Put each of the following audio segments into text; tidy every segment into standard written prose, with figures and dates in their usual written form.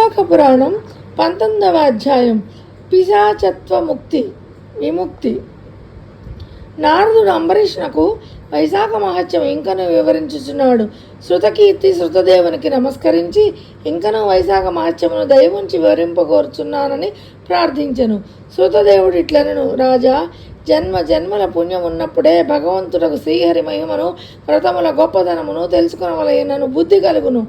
వైశాఖ పురాణం 19వ అధ్యాయం. పిశాచత్వ విముక్తి. నారదుడు అంబరీషునకు వైశాఖ మహత్యం ఇంకను వివరించుచున్నాడు. శృతకీర్తి శృతదేవునికి నమస్కరించి ఇంకను వైశాఖ మహత్యమును దయవుంచి వివరింపకోరుచున్నానని ప్రార్థించెను. శృతదేవుడు ఇట్లనెను, రాజా, జన్మ జన్మల పుణ్యం ఉన్నప్పుడే భగవంతుడకు శ్రీహరి మహిమను వ్రతముల గొప్పతనమును తెలుసుకొనవలెనను బుద్ధి కలుగును.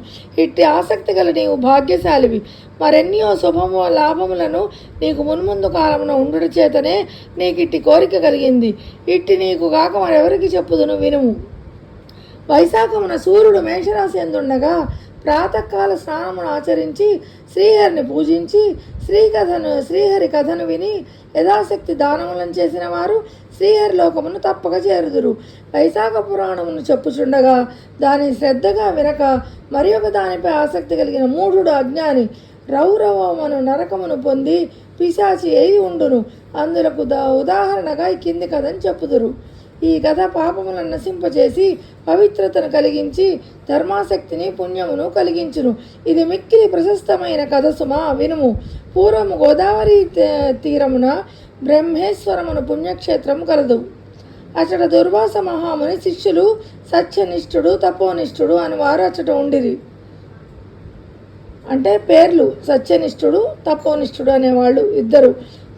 ఇట్టి ఆసక్తి గల నీవు భాగ్యశాలివి. మరెన్నో శుభము లాభములను నీకు మున్ముందు కాలమున ఉండుట చేతనే నీకిట్టి కోరిక కలిగింది. ఇట్టి నీకు కాక మరెవరికి చెప్పుదును, వినుము. వైశాఖమున సూర్యుడు మేషరాశి ఎందుండగా ప్రాతకాల స్నానమును ఆచరించి శ్రీహరిని పూజించి శ్రీహరి కథను విని యథాశక్తి దానములను చేసిన వారు శ్రీహరి లోకమును తప్పక చేరుదురు. వైశాఖ పురాణమును చెప్పుచుండగా దాని శ్రద్ధగా వినక మరి ఒక దానిపై ఆసక్తి కలిగిన మూఢుడు అజ్ఞాని రౌరవమును నరకమును పొంది పిశాచి అయి ఉండును. అందులకు ఉదాహరణగా ఈ కింది కథను చెప్పుదురు. ఈ కథ పాపములను నశింపచేసి పవిత్రతను కలిగించి ధర్మాసక్తిని పుణ్యమును కలిగించును. ఇది మిక్కిలి ప్రశస్తమైన కథ సుమా, వినుము. పూర్వము గోదావరి తీరమున బ్రహ్మేశ్వరమును పుణ్యక్షేత్రము కలదు. అచట దుర్వాస మహాముని శిష్యులు సత్యనిష్ఠుడు తపోనిష్ఠుడు అని వారు అచట ఉండిరి. అంటే పేర్లు సత్యనిష్ఠుడు తపోనిష్ఠుడు అనేవాళ్ళు ఇద్దరు.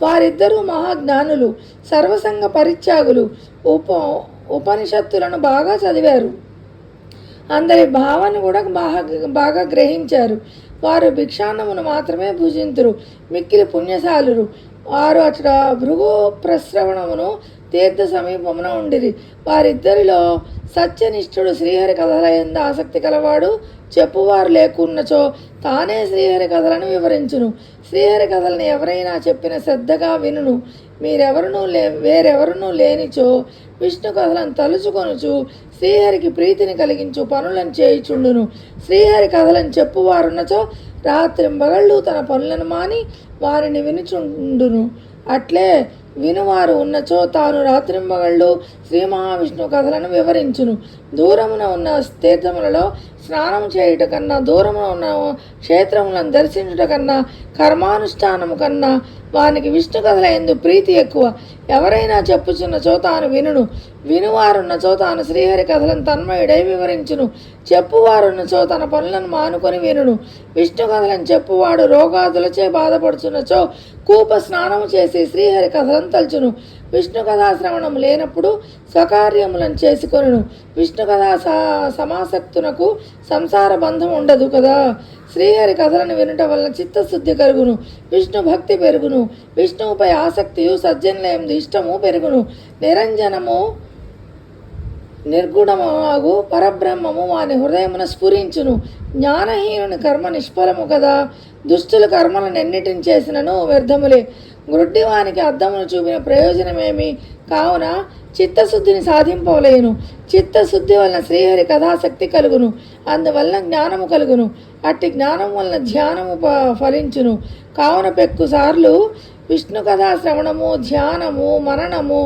వారిద్దరూ మహాజ్ఞానులు, సర్వసంగ పరిత్యాగులు, ఉపనిషత్తులను బాగా చదివారు. అందరి భావాన్ని కూడా బాగా గ్రహించారు. వారు భిక్షాన్నమును మాత్రమే భుజింతురు. మిక్కిలి పుణ్యశాలురు. వారు అక్కడ భృగు ప్రశ్రవణమును తీర్థ సమీపమున ఉండిరి. వారిద్దరిలో సత్యనిష్ఠుడు శ్రీహరి కథల యందు ఆసక్తి కలవాడు. చెప్పువారు లేకున్నచో తానే శ్రీహరి కథలను వివరించును. శ్రీహరి కథలను ఎవరైనా చెప్పిన శ్రద్ధగా వినును. వేరెవరునూ లేనిచో విష్ణు కథలను తలుచుకొనుచు శ్రీహరికి ప్రీతిని కలిగించు పనులను చేయుచుండును. శ్రీహరి కథలను చెప్పువారున్నచో రాత్రింబగళ్ళు తన పనులను మాని వారిని వినుచుండును. అట్లే వినువారు ఉన్నచో తాను రాత్రింబగళ్ళు శ్రీ మహావిష్ణు కథలను వివరించును. దూరమున ఉన్న తీర్థములలో స్నానం చేయుట కన్నా, దూరమున ఉన్న క్షేత్రములను దర్శించుట కన్నా, కర్మానుష్ఠానము కన్నా వానికి విష్ణు కథల యందు ప్రీతి ఎక్కువ. ఎవరైనా చెప్పుచున్నచో తాను వినును. వినువారున్నచో తాను శ్రీహరి కథలను తన్మయుడై వివరించును. చెప్పువారున్నచో తన పనులను మానుకొని వినును. విష్ణు కథలను చెప్పువాడు రోగాదులచే బాధపడుచున్నచో కూప స్నానము చేసి శ్రీహరి కథలను తలుచును. విష్ణు కథాశ్రవణము లేనప్పుడు స్వకార్యములను చేసుకొనును. విష్ణు కథా సమాసక్తునకు సంసార బంధం ఉండదు కదా. శ్రీహరి కథలను వినుట వలన చిత్తశుద్ధి కలుగును, విష్ణు భక్తి పెరుగును, విష్ణువుపై ఆసక్తియు సజ్జనులందు ఇష్టము పెరుగును. నిరంజనము నిర్గుణమాగు పరబ్రహ్మము వాని హృదయమున స్ఫురించును. జ్ఞానహీనుని కర్మ నిష్ఫలము కదా. దుష్టుల కర్మలను ఎన్నిటిని చేసినను వ్యర్థములే. గ్రుడ్డివానికి అద్దమును చూపిన ప్రయోజనమేమి? కావున చిత్తశుద్ధిని సాధింపలేను. చిత్తశుద్ధి వలన శ్రీహరి కథాశక్తి కలుగును. అందువలన జ్ఞానము కలుగును. అట్టి జ్ఞానం వలన ధ్యానము ఫలించును. కావున పెక్కుసార్లు విష్ణు కథా శ్రవణము, ధ్యానము, మననము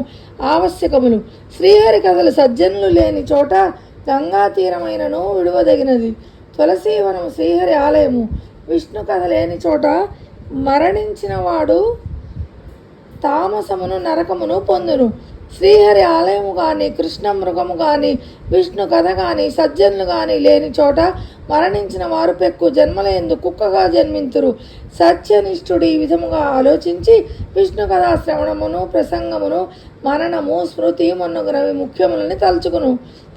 ఆవశ్యకములు. శ్రీహరి కథలు సజ్జనులు లేని చోట గంగా తీరమైనను విడువదగినది. తులసీవనము శ్రీహరి ఆలయము. విష్ణు కథ లేని చోట మరణించిన వాడు తామసమును నరకమును పొందును. శ్రీహరి ఆలయము కానీ, కృష్ణ మృగము కానీ, విష్ణు కథ కానీ, సజ్జనులు కానీ లేని చోట మరణించిన వారు పెక్కు జన్మలయందు కుక్కగా జన్మింతురు. సత్యనిష్ఠుడు ఈ విధముగా ఆలోచించి విష్ణు కథా శ్రవణమును, ప్రసంగమును, మననము, స్మృతి మొన్నగునవి ముఖ్యములని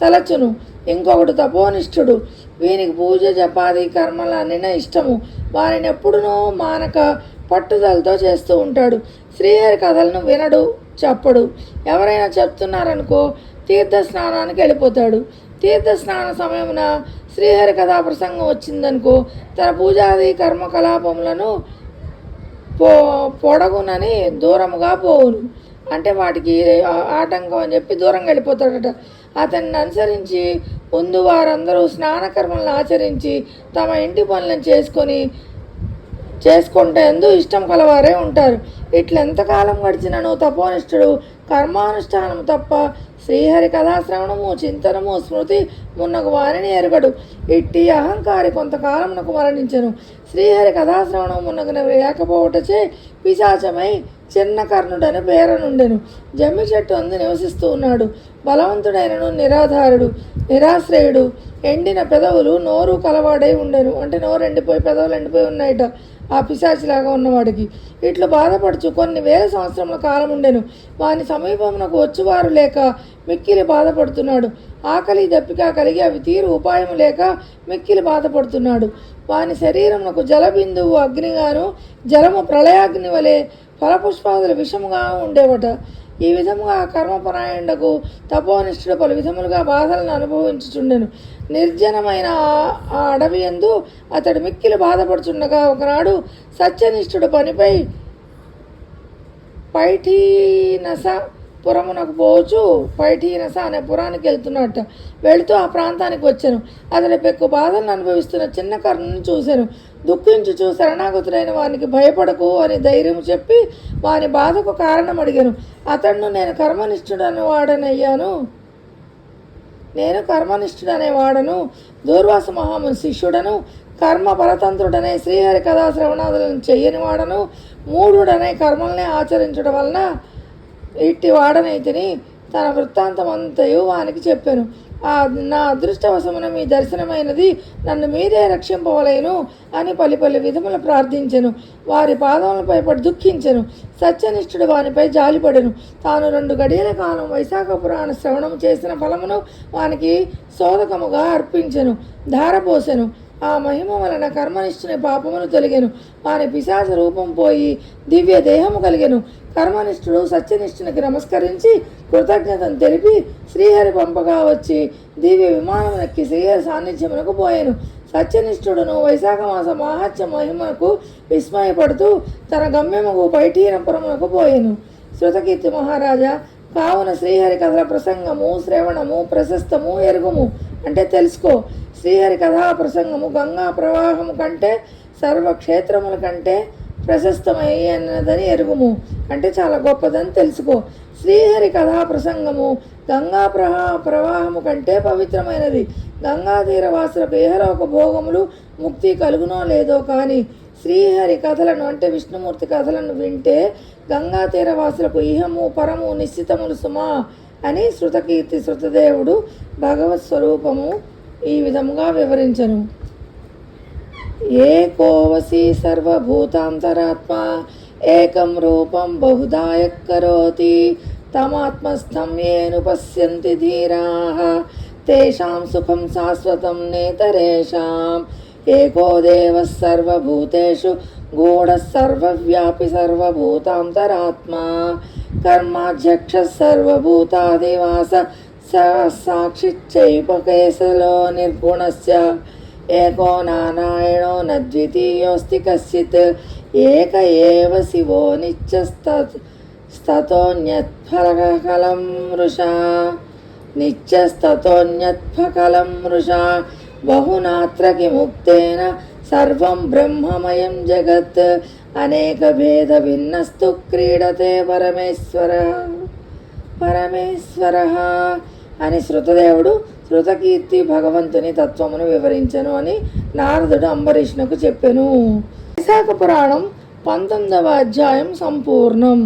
తలచును. ఇంకొకడు తపోనిష్ఠుడు. వీనికి పూజ జపాది కర్మలన్న ఇష్టము. వారిని ఎప్పుడునో మానక పట్టుదలతో చేస్తూ ఉంటాడు. శ్రీహరి కథలను వినడు, చెప్పడు. ఎవరైనా చెప్తున్నారనుకో తీర్థ స్నానానికి వెళ్ళిపోతాడు. తీర్థ స్నాన సమయమున శ్రీహరి కథా ప్రసంగం వచ్చిందనుకో తన పూజాది కర్మకలాపములను పొడగునని దూరముగా పోవును. అంటే వాటికి ఆటంకం అని చెప్పి దూరంగా వెళ్ళిపోతాడట. అతన్ని అనుసరించి ముందు వారందరూ స్నానకర్మలను ఆచరించి తమ ఇంటి పనులను చేసుకుంటే ఇష్టం కలవారే ఉంటారు. ఇట్లెంతకాలం గడిచినను తపోనిష్ఠుడు కర్మానుష్ఠానం తప్ప శ్రీహరి కథాశ్రవణము చింతనము స్మృతి మున్నగు వారిని ఎరుగడు. ఇట్టి అహంకారి కొంతకాలమునకు మరణించెను. శ్రీహరి కథాశ్రవణం మున్నగు లేకపోవటచే పిశాచమై చిన్న కర్ణుడని పేరనుండెను. జమ్మి చెట్టు అందు నివసిస్తూ ఉన్నాడు. బలవంతుడైనను నిరాధారుడు, నిరాశ్రయుడు, ఎండిన పెదవులు, నోరు కలవాడై ఉండెను. అంటే నోరు ఎండిపోయి పెదవులు ఎండిపోయి ఉన్నాయట ఆ పిశాచిలాగా ఉన్నవాడికి. ఇట్లు బాధపడుచు కొన్ని వేల సంవత్సరముల కాలం ఉండెను. వాని సమీపమునకు వచ్చువారు లేక మిక్కిలి బాధపడుతున్నాడు. ఆకలి దప్పిక కలిగి అవి తీరు ఉపాయము లేక మిక్కిలి బాధపడుతున్నాడు. వాని శరీరమునకు జలబిందువు అగ్నిగాను జలము ప్రళయాగ్ని వలె ఫలపుష్పాదుల విషముగా ఉండేవట. ఈ విధముగా కర్మపరాయణకు తపోనిష్ఠుడు పలు విధములుగా బాధలను అనుభవించుచుండెను. నిర్జనమైన ఆ అడవి యందు అతడు మిక్కిలి బాధపడుచుండగా ఒకనాడు సత్యనిష్ఠుడు పనిపై పైఠీనస పురమునకు పోవచ్చు. పైఠీనస అనే పురానికి వెళ్తున్నట్ట. వెళుతూ ఆ ప్రాంతానికి వచ్చాను. అతడి పెక్కు బాధలను అనుభవిస్తున్న చిన్న కర్ణుని చూశాను. దుఃఖించుచు శరణాగతులైన వానికి భయపడకు అని ధైర్యం చెప్పి వాని బాధకు కారణం అడిగాను. అతడును నేను కర్మనిష్ఠుడని వాడను దూర్వాస మహాముని శిష్యుడను, కర్మ బలతంత్రుడనే శ్రీహరి కథా శ్రవణాదులను చెయ్యని వాడను, మూఢుడనే కర్మల్ని ఆచరించడం వలన ఇట్టి వాడనైతిని. తన వృత్తాంతమంతయు వానికి చెప్పాను. నా అదృష్టవశమున మీ దర్శనమైనది, నన్ను మీరే రక్షింపవలేను అని పలి విధములు ప్రార్థించెను. వారి పాదములపై పడి దుఃఖించెను. సత్యనిష్ఠుడు వానిపై జాలిపడెను. తాను 2 గడియల కాలం వైశాఖ పురాణ శ్రవణం చేసిన ఫలమును వానికి సోదకముగా అర్పించెను, ధారపోసెను. ఆ మహిమ వలన కర్మనిష్ఠుని పాపమును తొలగెను. వాని పిశాచ రూపం పోయి దివ్య దేహము కలిగెను. కర్మనిష్ఠుడు సత్యనిష్ఠునికి నమస్కరించి కృతజ్ఞతను తెలిపి శ్రీహరి పంపగా వచ్చి దివ్య విమానమునెక్కి శ్రీహరి సాన్నిధ్యమునకు పోయాను. సత్యనిష్ఠుడును వైశాఖ మాస మాహాత్య మహిమకు విస్మయపడుతూ తన గమ్యముకు పైఠీనపురమునకు పోయాను. శృతకీర్తి మహారాజా, కావున శ్రీహరి కథల ప్రసంగము శ్రవణము ప్రశస్తము ఎరుగుము, అంటే తెలుసుకో. శ్రీహరి కథా ప్రసంగము గంగా ప్రవాహము కంటే సర్వక్షేత్రముల కంటే ప్రశస్తమైనదని ఎరుగుము, అంటే చాలా గొప్పదని తెలుసుకో. శ్రీహరి కథా ప్రసంగము గంగా ప్రవాహము కంటే పవిత్రమైనది. గంగా తీరవాసులకు ఇహలోక భోగములు ముక్తి కలుగునో లేదో కానీ శ్రీహరి కథలను అంటే విష్ణుమూర్తి కథలను వింటే గంగా తీరవాసులకు ఇహము పరము నిశ్చితములు సుమా అని శృతకీర్తి శృతదేవుడు భగవత్ స్వరూపము ఈ విధముగా వివరించను. ఏకోవసి సర్వభూతాంతరాత్మ ఏకం రూపం బహుధాయ కరోతి తమాత్మస్థం ఏను పశ్యంతి ధీరాః తేషాం సుఖం శాశ్వతం నేతరేషాం. ఏకో దేవః సర్వభూతేషు గూఢః సర్వవ్యాపి సర్వభూతాంతరాత్మా కర్మాధ్యక్షः సర్వభూతాదివాస సాక్షిచ్చైపకేశలో నిర్గుణస్య ఏకో నారాయణో నద్వితీయోస్తి కశ్చిత్ ఏక ఏవ శివో నిత్యస్తతోన్యత్ఫలకలం మృషా బహునాత్ర కిముక్తేన సర్వం బ్రహ్మమయం జగత్ అనేక భేద భిన్నస్తు క్రీడతే పరమేశ్వరః అని శృతదేవుడు శృతకీర్తి భగవంతుని తత్వమును వివరించను అని నారదుడు అంబరీషునకు చెప్పెను. వైశాఖ పురాణం 19వ అధ్యాయం సంపూర్ణం.